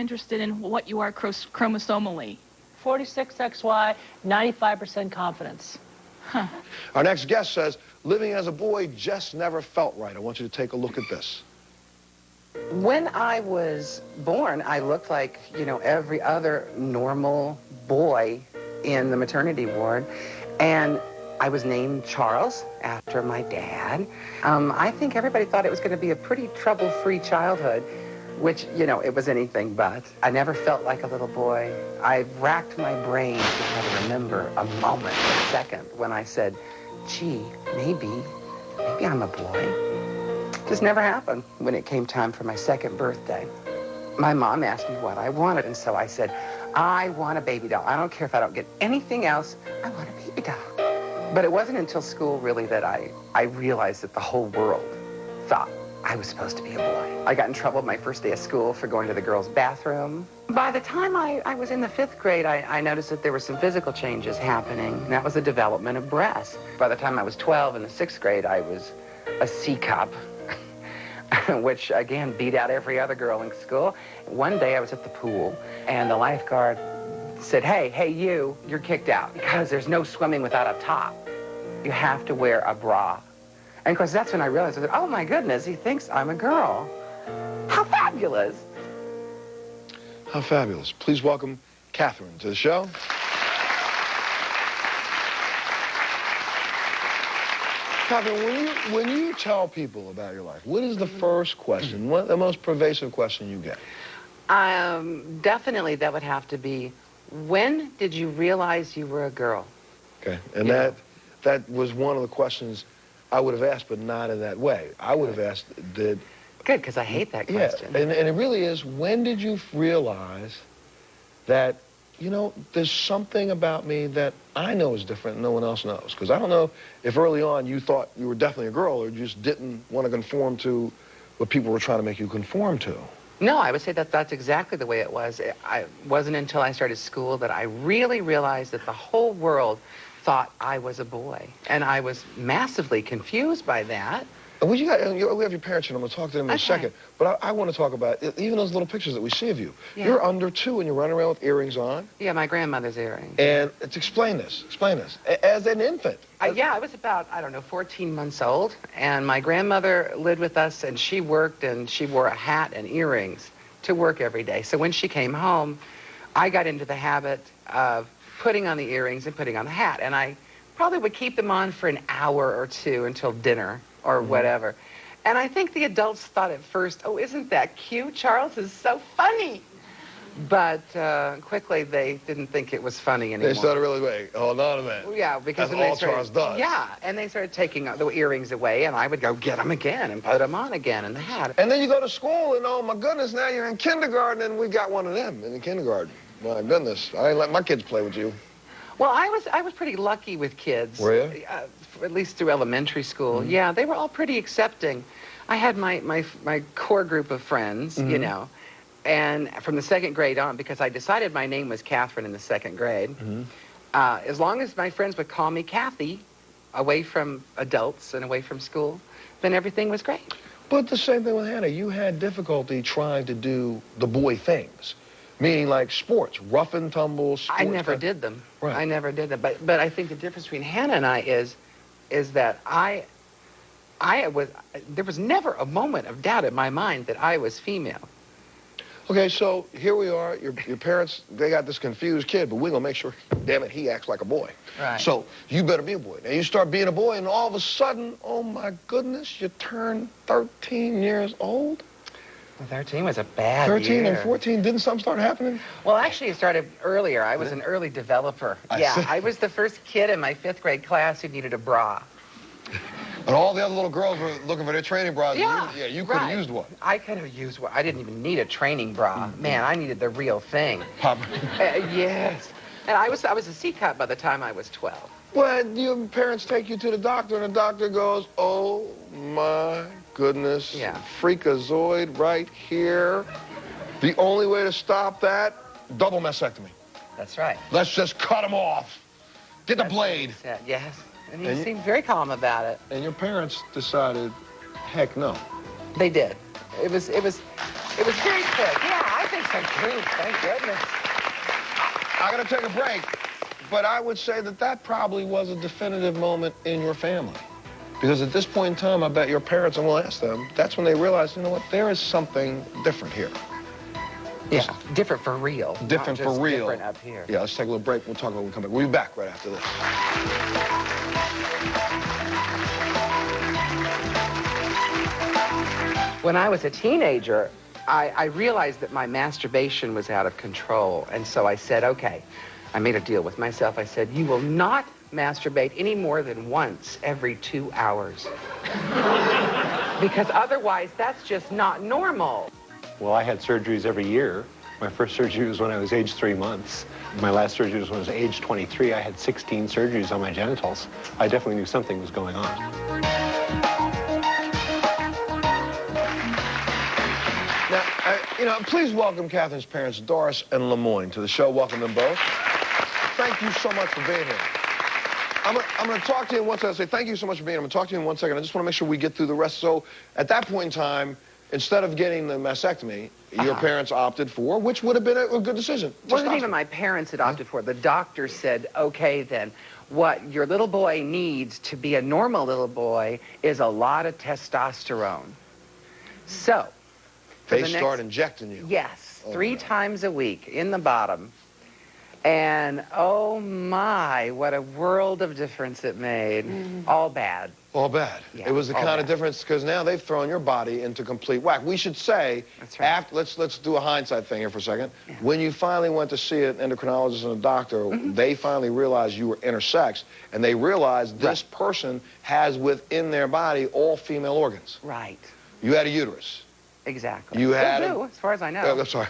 interested in what you are chromosomally. 46XY, 95% confidence. Huh. Our next guest says, living as a boy just never felt right. I want you to take a look at this. When I was born, I looked like, every other normal boy in the maternity ward. And I was named Charles after my dad. I think everybody thought it was going to be a pretty trouble-free childhood, which, it was anything but. I never felt like a little boy. I racked my brain to try to remember a moment, a second, when I said, gee, maybe I'm a boy. Just never happened when it came time for my second birthday. My mom asked me what I wanted, and so I said, I want a baby doll. I don't care if I don't get anything else. I want a baby doll. But it wasn't until school, really, that I realized that the whole world thought I was supposed to be a boy. I got in trouble my first day of school for going to the girls' bathroom. By the time I was in the 5th grade, I noticed that there were some physical changes happening, and that was the development of breasts. By the time I was 12 in the 6th grade, I was a C cup, which, again, beat out every other girl in school. One day I was at the pool, and the lifeguard said, hey, you're kicked out because there's no swimming without a top. You have to wear a bra. And, of course, that's when I realized, oh, my goodness, he thinks I'm a girl. How fabulous. How fabulous. Please welcome Catherine to the show. Catherine, when you tell people about your life, what is the first question, the most pervasive question you get? Definitely that would have to be, when did you realize you were a girl? Okay, and that was one of the questions I would have asked, but not in that way. I would have asked, Good, because I hate that question. Yeah, and it really is, when did you realize that, there's something about me that I know is different and no one else knows? Because I don't know if early on you thought you were definitely a girl or just didn't want to conform to what people were trying to make you conform to. No, I would say that's exactly the way it was. It wasn't until I started school that I really realized that the whole world thought I was a boy. And I was massively confused by that. Well, we have your parents here, and I'm going to talk to them in a second. But I want to talk about even those little pictures that we see of you. Yeah. You're under 2 and you're running around with earrings on. Yeah, my grandmother's earrings. And explain this. As an infant. Yeah, I was about, 14 months old. And my grandmother lived with us, and she worked, and she wore a hat and earrings to work every day. So when she came home, I got into the habit of putting on the earrings and putting on the hat. And I probably would keep them on for an hour or two until dinner or whatever. And I think the adults thought at first, oh, isn't that cute? Charles is so funny. But quickly they didn't think it was funny anymore. They started really, wait, hold on a minute. Yeah, because that's all Charles does. Yeah, and they started taking the earrings away, and I would go get them again and put them on again and the hat. And then you go to school, and oh my goodness, now you're in kindergarten, and we got one of them in the kindergarten. My goodness, I didn't let my kids play with you. Well, I was pretty lucky with kids. Were you? At least through elementary school. Mm-hmm. Yeah, they were all pretty accepting. I had my core group of friends, mm-hmm. And from the 2nd grade on, because I decided my name was Catherine in the 2nd grade, mm-hmm. As long as my friends would call me Kathy, away from adults and away from school, then everything was great. But the same thing with Hannah. You had difficulty trying to do the boy things. Meaning like sports, rough and tumble sports. I never did them. Right. I never did them. But I think the difference between Hannah and I is that there was never a moment of doubt in my mind that I was female. Okay, so here we are. Your parents, they got this confused kid, but we're going to make sure, damn it, he acts like a boy. Right. So you better be a boy. Now you start being a boy, and all of a sudden, oh my goodness, you turn 13 years old? 13 was a bad 13 year. and 14, didn't something start happening? Well, actually, it started earlier. I was an early developer. I was the first kid in my 5th grade class who needed a bra. And all the other little girls were looking for their training bras. Yeah, you could have used one. I could have used one. I didn't even need a training bra. Mm-hmm. Man, I needed the real thing. Pop. Yes. And I was a C cup by the time I was 12. Well, your parents take you to the doctor, and the doctor goes, oh, my goodness. Yeah. Freakazoid right here. The only way to stop that, double mastectomy. That's right. Let's just cut him off. Get the blade. Yes. And he seemed very calm about it. And your parents decided, heck no. They did. It was very quick. Yeah, I think so too. Thank goodness. I got to take a break, but I would say that that probably was a definitive moment in your family. Because at this point in time, I bet your parents, and we'll ask them, that's when they realized, you know what, there is something different here. Yeah, different for real. Different not for just real. Different up here. Yeah, let's take a little break. We'll talk about it when we come back. We'll be back right after this. When I was a teenager, I realized that my masturbation was out of control. And so I said, okay, I made a deal with myself. I said, you will not masturbate any more than once every 2 hours. Because otherwise, that's just not normal. Well, I had surgeries every year. My first surgery was when I was age 3 months. My last surgery was when I was age 23. I had 16 surgeries on my genitals. I definitely knew something was going on. Now, please welcome Catherine's parents, Doris and Lemoyne, to the show. Welcome them both. Thank you so much for being here. I'm going to talk to you in 1 second. I'll say thank you so much for being here. I'm going to talk to you in 1 second. I just want to make sure we get through the rest. So at that point in time, instead of getting the mastectomy, your parents opted for, which would have been a good decision. It wasn't even my parents that opted for it. The doctor said, okay, then, what your little boy needs to be a normal little boy is a lot of testosterone. So, they start injecting you. Yes, 3 times a week in the bottom. And, oh, my, what a world of difference it made. All bad. All bad. Yeah, it was the kind bad. of difference, because now they've thrown your body into complete whack. We should say, that's right. after, let's do a hindsight thing here for a second. Yeah. When you finally went to see an endocrinologist and a doctor, they finally realized you were intersex, and they realized this person has within their body all female organs. Right. You had a uterus. Exactly. You had do, as far as I know. I'm sorry.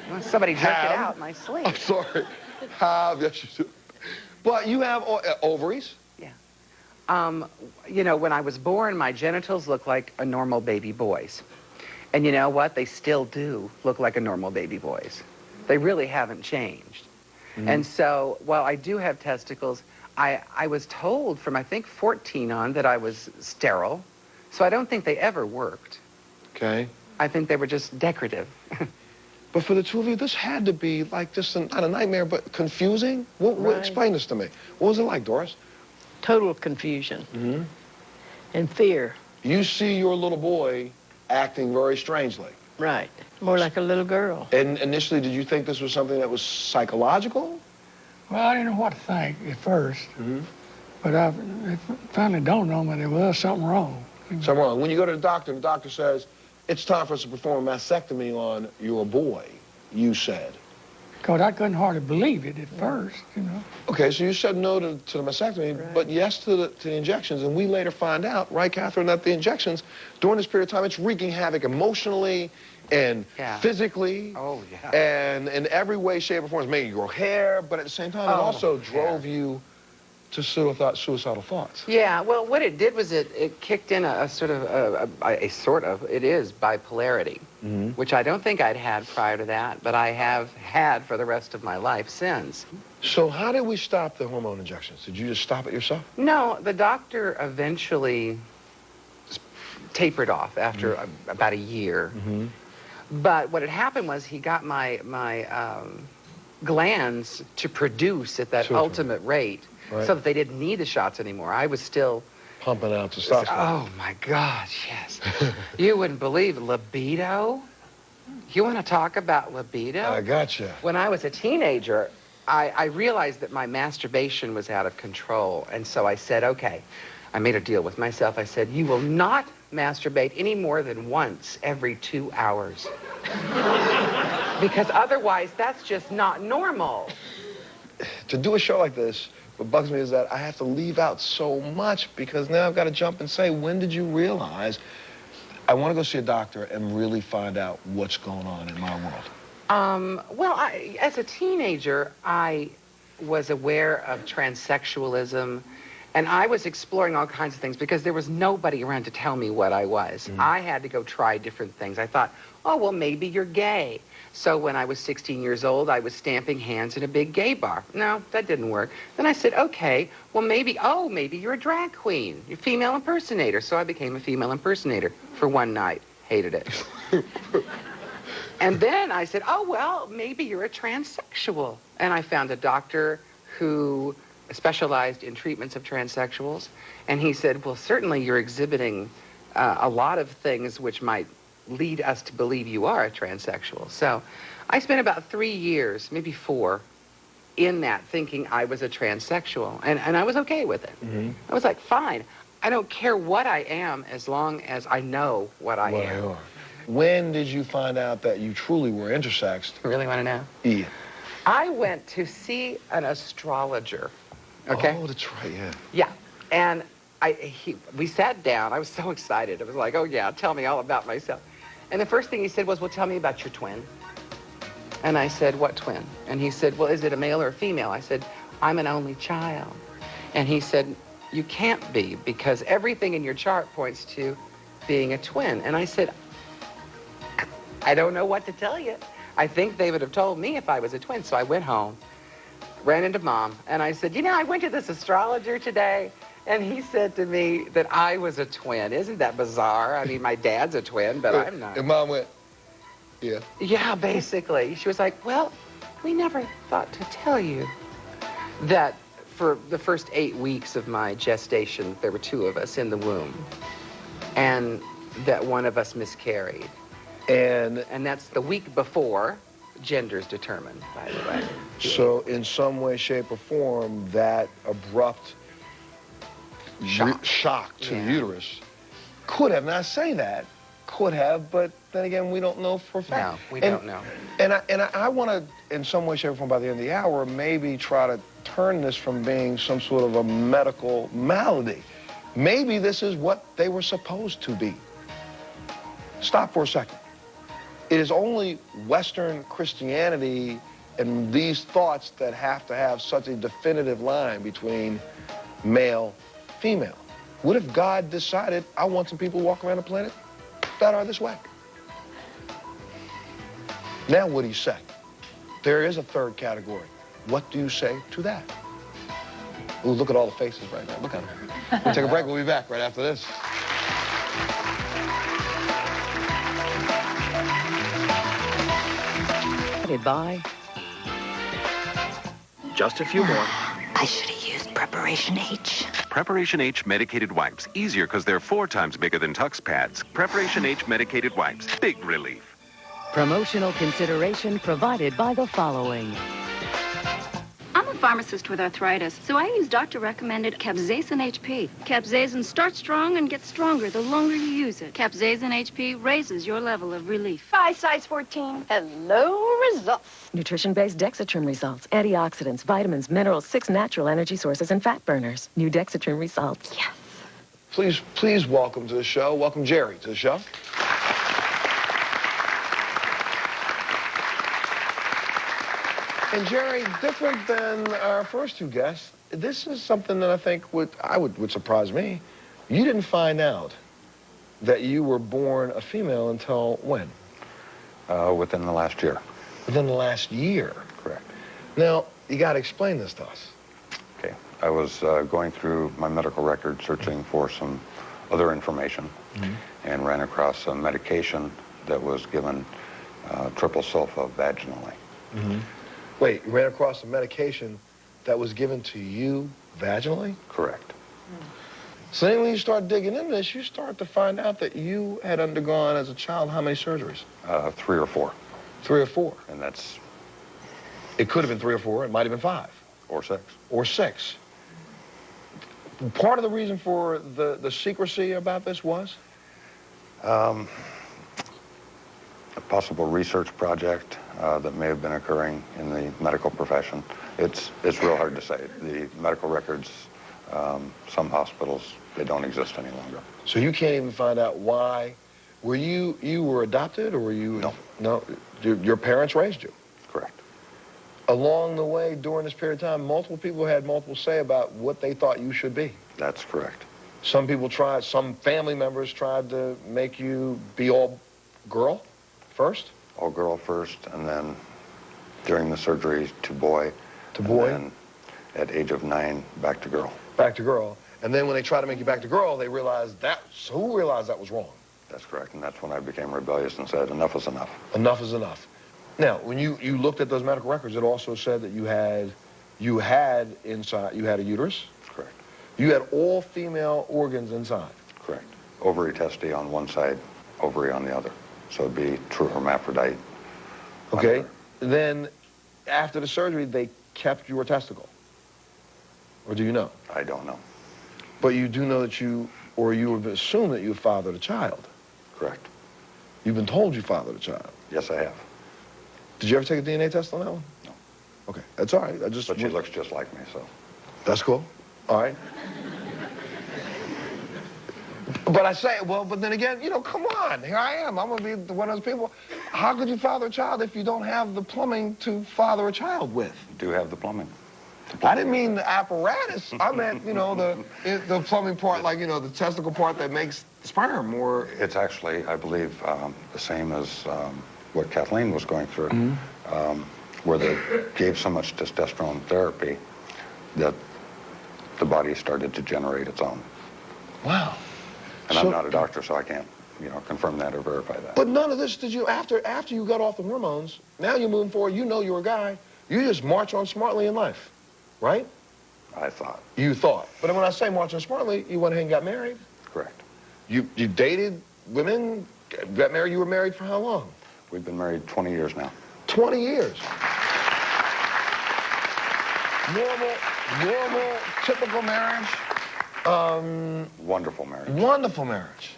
Well, somebody jerked it out in my sleep. I'm sorry. Yes, you do. But you have ovaries. Yeah. You know, when I was born, my genitals looked like a normal baby boy's. And you know what? They still do look like a normal baby boy's. They really haven't changed. And so, while I do have testicles, I was told from, I think, 14 on that I was sterile. So I don't think they ever worked. Okay. I think they were just decorative. But for the two of you, this had to be like just not a nightmare, but confusing. Explain this to me. What was it like, Doris? Total confusion and fear. You see your little boy acting very strangely. Right. More like a little girl. And initially, did you think this was something that was psychological? Well, I didn't know what to think at first. But it finally dawned on me there was something wrong. Something wrong. When you go to the doctor says, it's time for us to perform a mastectomy on your boy, you said. Because I couldn't hardly believe it at first, you know. Okay, so you said no to the mastectomy, but yes to the injections. And we later find out, right, Catherine, that the injections, during this period of time, it's wreaking havoc emotionally and physically. Oh, yeah. And in every way, shape, or form. It's making you grow hair, but at the same time, it also drove you to suicidal thoughts. Yeah, well, what it did was it kicked in a sort of, it is bipolarity, which I don't think I'd had prior to that, but I have had for the rest of my life since. So how did we stop the hormone injections? Did you just stop it yourself? No, the doctor eventually tapered off after about a year. But what had happened was he got my glands to produce at that ultimate rate. Right. So that they didn't need the shots anymore. I was still pumping out testosterone. Oh my gosh, yes. You wouldn't believe libido. You want to talk about libido? I gotcha. When I was a teenager, I realized that my masturbation was out of control, and so I said, okay, I made a deal with myself. I said, you will not masturbate any more than once every 2 hours. Because otherwise, that's just not normal. To do a show like this, what bugs me is that I have to leave out so much, because now I've got to jump and say, when did you realize I want to go see a doctor and really find out what's going on in my world? Well, as a teenager, I was aware of transsexualism, and I was exploring all kinds of things because there was nobody around to tell me what I was. I had to go try different things. I thought, oh, well, maybe you're gay. So when I was 16 years old, I was stamping hands in a big gay bar. No, that didn't work. Then I said, okay, well, maybe you're a drag queen. You're a female impersonator. So I became a female impersonator for one night. Hated it. And then I said, oh, well, maybe you're a transsexual. And I found a doctor who specialized in treatments of transsexuals. And he said, well, certainly you're exhibiting a lot of things which might lead us to believe you are a transsexual. So I spent about 3 years, maybe 4, in that thinking I was a transsexual. And I was okay with it. Mm-hmm. I was like, fine. I don't care what I am as long as I know what I am. You are. When did you find out that you truly were intersex? You really want to know? Yeah. I went to see an astrologer. Okay? Oh, that's right, yeah. Yeah. And we sat down. I was so excited. I was like, oh, yeah, tell me all about myself. And the first thing he said was, well, tell me about your twin. And I said, what twin? And he said, well, is it a male or a female? I said, I'm an only child. And he said, you can't be, because everything in your chart points to being a twin. And I said, I don't know what to tell you. I think they would have told me if I was a twin. So I went home, ran into Mom, and I said, you know, I went to this astrologer today, and he said to me that I was a twin. Isn't that bizarre? I mean, my dad's a twin, but I'm not. And Mom went, yeah. Yeah, basically. She was like, well, we never thought to tell you that for the first 8 weeks of my gestation, there were 2 of us in the womb, and that one of us miscarried. And that's the week before gender's determined, by the way. So in some way, shape, or form, that abrupt shock to the uterus could have, now I say that, could have, but then again, we don't know for a fact. No, we don't know. And I want to, in some way, shape, or form, by the end of the hour, maybe try to turn this from being some sort of a medical malady. Maybe this is what they were supposed to be. Stop for a second. It is only Western Christianity and these thoughts that have to have such a definitive line between male, female. What if God decided, I want some people walking around the planet that are this way? Now what do you say? There is a third category. What do you say to that? Ooh, look at all the faces right now. Look at them. We'll take a break. We'll be back right after this. Goodbye. Just a few more. I should have used Preparation H. Preparation H medicated wipes. Easier because they're 4 times bigger than Tux pads. Preparation H medicated wipes. Big relief. Promotional consideration provided by the following. I'm a pharmacist with arthritis, so I use doctor-recommended Capsaicin HP. Capsaicin starts strong and gets stronger the longer you use it. Capsaicin HP raises your level of relief. Bye, size 14. Hello, results. Nutrition-based Dexatrim results, antioxidants, vitamins, minerals, 6 natural energy sources, and fat burners. New Dexatrim results. Yes. Please welcome to the show. Welcome Jerry to the show. And Jerry, different than our first 2 guests, this is something that I think would surprise me. You didn't find out that you were born a female until when? Within the last year. Within the last year? Correct. Now, you got to explain this to us. Okay. I was going through my medical record searching for some other information and ran across a medication that was given triple sulfa vaginally. Wait, you ran across a medication that was given to you vaginally? Correct. So then when you start digging into this, you start to find out that you had undergone as a child how many surgeries? 3 or 4. 3 or 4. And that's... It could have been 3 or 4. It might have been 5. Or 6. Or 6. Part of the reason for the secrecy about this was? A possible research project that may have been occurring in the medical profession. It's real hard to say. The medical records, some hospitals, they don't exist any longer. So you can't even find out why. Were you were adopted, or were you? No. No. Your parents raised you? Correct. Along the way, during this period of time, multiple people had multiple say about what they thought you should be. That's correct. Some people tried, some family members tried to make you be all girl first? All girl first, and then during the surgery to boy. To boy? And then at age of 9, back to girl. Back to girl. And then when they tried to make you back to girl, they realized who realized that was wrong? That's correct, and that's when I became rebellious and said, enough is enough. Enough is enough. Now, when you looked at those medical records, it also said that you had inside, you had a uterus? That's correct. You had all female organs inside? Correct. Ovary, testy on one side, ovary on the other. So it'd be true hermaphrodite. Okay. Then, after the surgery, they kept your testicle? Or do you know? I don't know. But you do know that you would assume that you fathered a child? Correct. You've been told you fathered a child? Yes, I have. Did you ever take a DNA test on that one? No. Okay, that's all right. But she looks just like me, so. That's cool. All right. But I say, well, but then again, you know, come on. Here I am. I'm going to be one of those people. How could you father a child if you don't have the plumbing to father a child with? You do have the plumbing. I didn't mean the apparatus. I meant, you know, the plumbing part, like, you know, the testicle part that makes sperm, or... It's actually, I believe, the same as what Kathleen was going through, where they gave so much testosterone therapy that the body started to generate its own. Wow. And I'm not a doctor, so I can't, you know, confirm that or verify that. But none of this did you, after you got off the hormones, now you're moving forward, you know you're a guy, you just march on smartly in life, right? I thought. You thought. But when I say march on smartly, you went ahead and got married? Correct. You dated women, got married, you were married for how long? We've been married 20 years now. 20 years. Normal, typical marriage. Wonderful marriage. Wonderful marriage.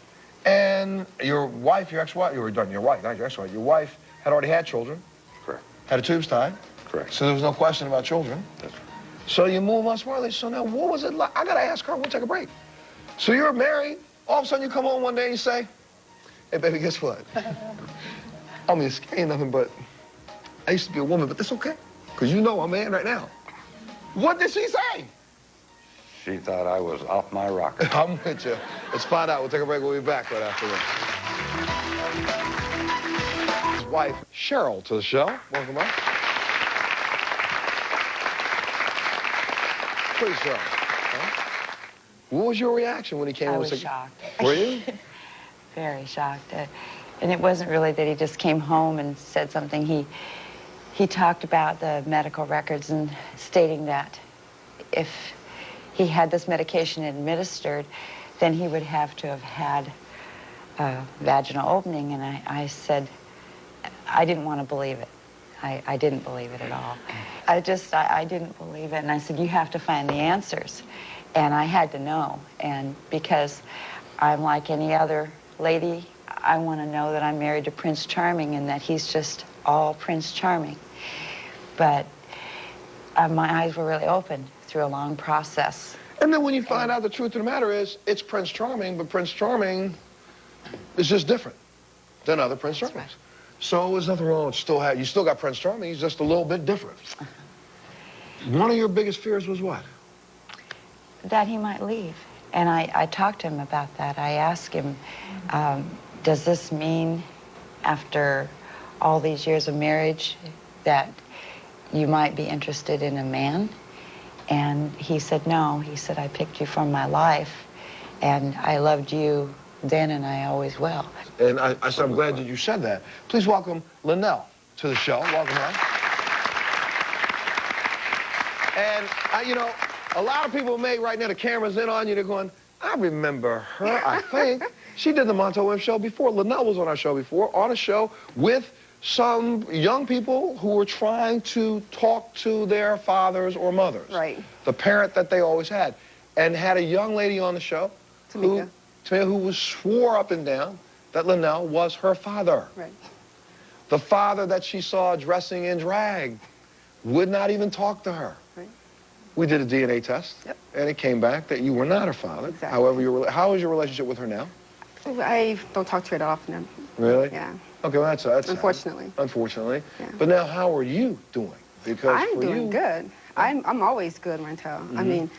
And your wife, your ex-wife, your wife, not your ex-wife, your wife had already had children. Correct. Had a tubes tied. Correct. So there was no question about children. That's right. So you move on smartly. So now what was it like? I gotta ask her, we'll take a break. So you're married, all of a sudden you come home one day and you say, hey baby, guess what? I mean, it ain't nothing but, I used to be a woman, but that's okay. Because you know I'm a man right now. What did she say? She thought I was off my rocker. I'm with you. Let's find out. We'll take a break. We'll be back right after this. His wife, Cheryl, to the show. Welcome up. Please, Cheryl. Huh? What was your reaction when he came? I was shocked. Were you? Very shocked. And it wasn't really that he just came home and said something. He talked about the medical records and stating that if he had this medication administered, then he would have to have had a vaginal opening. And I said, I didn't want to believe it. I didn't believe it at all. I didn't believe it. And I said, you have to find the answers. And I had to know. And because I'm like any other lady, I want to know that I'm married to Prince Charming and that he's just all Prince Charming. But my eyes were really open through a long process. And then when you find out the truth of the matter is, it's Prince Charming, but Prince Charming is just different than other Prince Charmings. Right. So there's nothing wrong with you still got Prince Charming, he's just a little bit different. One of your biggest fears was what? That he might leave. And I talked to him about that. I asked him, does this mean after all these years of marriage that you might be interested in a man? And he said, no. He said, I picked you for my life, and I loved you then, and I always will. And I said, I'm glad that you said that. Please welcome Linnell to the show. Welcome her. And, you know, a lot of people may, right now, the camera's in on you, they're going, I remember her, I think. She did the Montel show before. Linnell was on our show before, on a show with some young people who were trying to talk to their fathers or mothers. Right. The parent that they always had. And had a young lady on the show who swore up and down that Linnell was her father. Right. The father that she saw dressing in drag would not even talk to her. Right. We did a DNA test, and it came back that you were not her father. Exactly. However, how is your relationship with her now? I don't talk to her that often. Really? Yeah. Okay, well, that's unfortunately. Sad. Unfortunately. Yeah. But now, how are you doing? Because I'm doing good. I'm always good, Montel. I mean,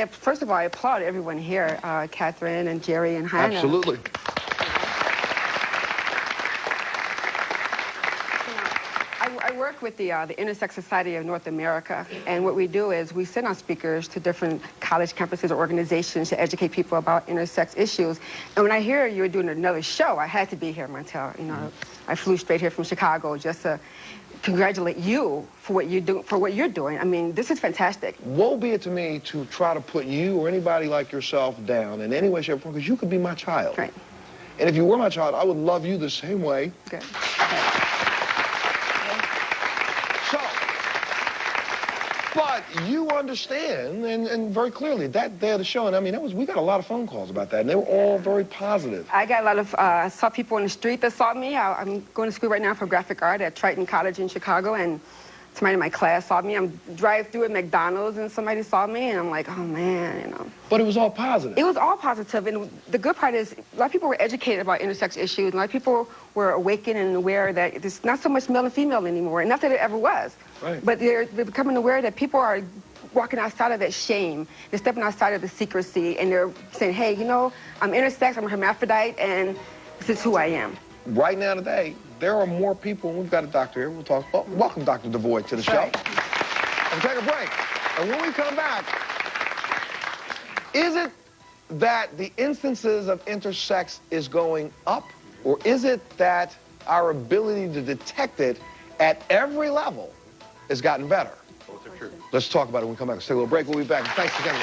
first of all, I applaud everyone here, Catherine and Jerry and Hannah. Absolutely. I work work with the Intersex Society of North America, and what we do is we send out speakers to different college campuses or organizations to educate people about intersex issues. And when I hear you were doing another show, I had to be here, Montel. You know, I flew straight here from Chicago just to congratulate you for what you do, for what you're doing. I mean, this is fantastic. Woe be it to me to try to put you or anybody like yourself down in any way, shape, or form, because you could be my child. Right. And if you were my child, I would love you the same way. Okay. So, but you understand, and very clearly, that day of the show, and I mean, we got a lot of phone calls about that, and they were all very positive. I got a lot of, I saw people in the street that saw me. I'm going to school right now for graphic art at Triton College in Chicago, and somebody in my class saw me. I'm drive through at McDonald's, and somebody saw me, and I'm like, oh, man, you know. But it was all positive. It was all positive, and the good part is a lot of people were educated about intersex issues. A lot of people were awakened and aware that it's not so much male and female anymore, and not that it ever was. Right. But they're becoming aware that people are walking outside of that shame. They're stepping outside of the secrecy, and they're saying, hey, you know, I'm intersex, I'm a hermaphrodite, and this is who I am. Right now today, there are more people, and we've got a doctor here, we'll talk. Well, welcome, Dr. DeVoy, to the show. We'll take a break. And when we come back, is it that the instances of intersex is going up, or is it that our ability to detect it at every level has gotten better? Both are true. Let's talk about it when we come back. Let's take a little break. We'll be back. Thanks again.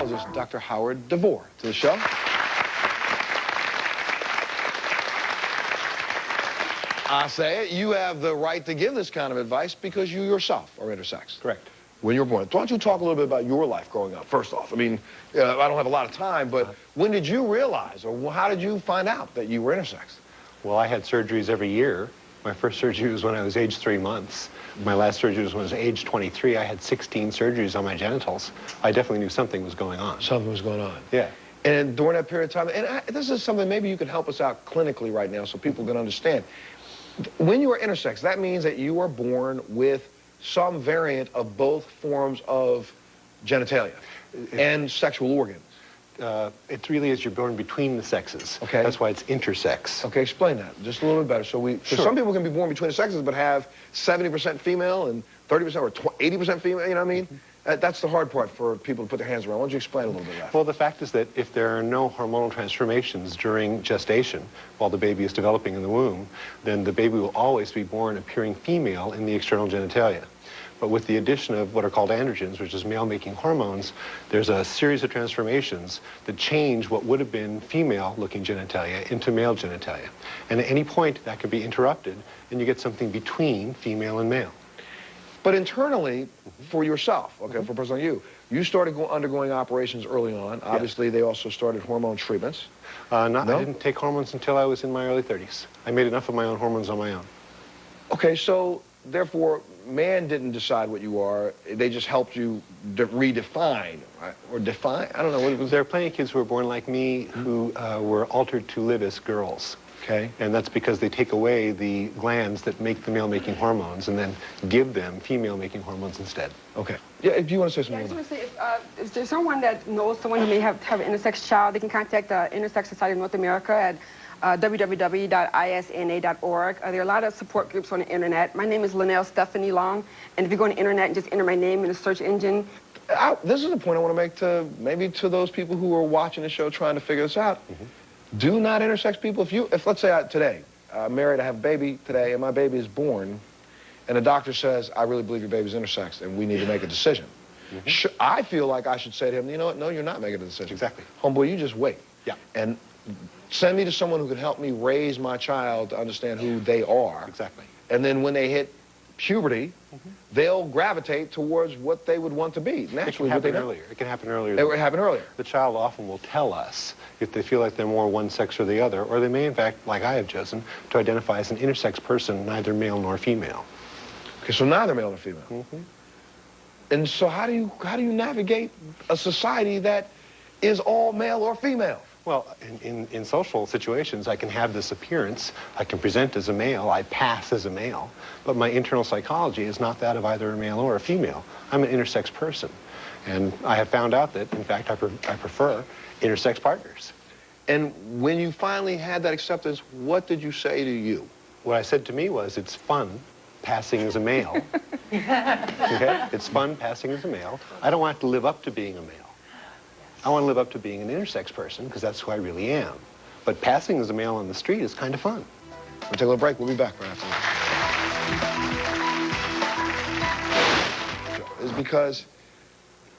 This is Dr. Howard DeVore to the show. I say it, you have the right to give this kind of advice because you yourself are intersex. Correct. When you were born. Why don't you talk a little bit about your life growing up, first off? I mean, I don't have a lot of time, but when did you realize, or how did you find out that you were intersex? Well, I had surgeries every year. My first surgery was when I was age 3 months. My last surgery was when I was age 23. I had 16 surgeries on my genitals. I definitely knew something was going on. Something was going on. Yeah. And during that period of time, and this is something maybe you could help us out clinically right now so people can understand. When you are intersex, that means that you are born with some variant of both forms of genitalia and sexual organs. It really is, you're born between the sexes. Okay. That's why it's intersex. Okay, explain that just a little bit better. So some people can be born between the sexes but have 70% female and 30% or 80% female, you know what I mean? That's the hard part for people to put their hands around. Why don't you explain a little bit of that? Well, the fact is that if there are no hormonal transformations during gestation, while the baby is developing in the womb, then the baby will always be born appearing female in the external genitalia. But with the addition of what are called androgens, which is male-making hormones, there's a series of transformations that change what would have been female-looking genitalia into male genitalia. And at any point, that could be interrupted, and you get something between female and male. But internally, for yourself, okay, for a person like you started undergoing operations early on. Obviously, they also started hormone treatments. No? I didn't take hormones until I was in my early 30s. I made enough of my own hormones on my own. Okay, so therefore, man didn't decide what you are. They just helped you redefine, right? Or define? I don't know what it was. There are plenty of kids who were born like me who were altered to live as girls. Okay. And that's because they take away the glands that make the male-making hormones and then give them female-making hormones instead. Okay. Yeah, if you want to say something. I just want to say, if there's someone that knows someone who may have an intersex child, they can contact the Intersex Society of North America at www.isna.org. There are a lot of support groups on the internet. My name is Linnell Stephanie Long, and if you go on the internet and just enter my name in the search engine. This is a point I want to make to maybe to those people who are watching the show trying to figure this out. Do not intersex people. If let's say today, I'm married, I have a baby today, and my baby is born, and the doctor says, I really believe your baby's intersex, and we need to make a decision. I feel like I should say to him, you know what, no, you're not making a decision. Exactly. Homeboy, you just wait. Yeah. And send me to someone who can help me raise my child to understand who they are. Exactly. And then when they hit puberty, they'll gravitate towards what they would want to be. Naturally, it can happen earlier. It can happen earlier. It would happen earlier. The child often will tell us if they feel like they're more one sex or the other, or they may, in fact, like I have chosen, to identify as an intersex person, neither male nor female. Okay, so neither male nor female. And so how do you navigate a society that is all male or female? Well, in social situations, I can have this appearance. I can present as a male. I pass as a male. But my internal psychology is not that of either a male or a female. I'm an intersex person. And I have found out that, in fact, I prefer intersex partners. And when you finally had that acceptance, what did you say to you? What I said to me was, it's fun passing as a male. Okay? It's fun passing as a male. I don't want to live up to being a male. I want to live up to being an intersex person, because that's who I really am. But passing as a male on the street is kind of fun. We'll take a little break. We'll be back right after this. Is because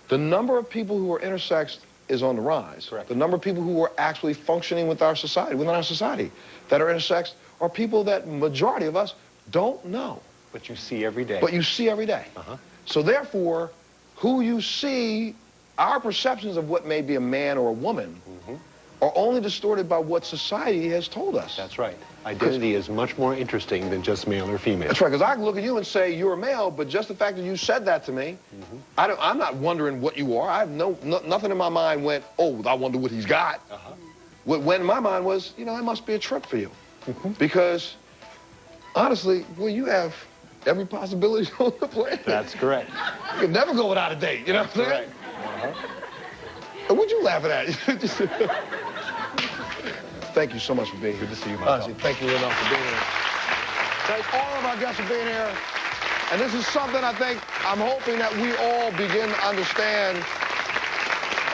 the number of people who are intersex is on the rise. Correct. The number of people who are actually functioning with our society, within our society, that are intersex, are people that majority of us don't know. But you see every day. But you see every day. So therefore, who you see, our perceptions of what may be a man or a woman are only distorted by what society has told us. That's right. Identity is much more interesting than just male or female. That's right, because I can look at you and say you're a male, but just the fact that you said that to me, I'm not wondering what you are. I have nothing in my mind went, oh, I wonder what he's got. What went in my mind was, you know, that must be a trip for you. Because, honestly, well, you have every possibility on the planet. That's correct. You can never go without a date, you know what I'm saying? What'd you laughing at? Thank you so much for being here. Good to see you, Montel. Honestly, thank you enough for being here. Thank all of our guests for being here. And this is something I'm hoping that we all begin to understand.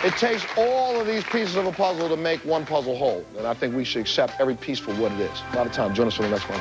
It takes all of these pieces of a puzzle to make one puzzle whole. And I think we should accept every piece for what it is. A lot of time. Join us for the next one.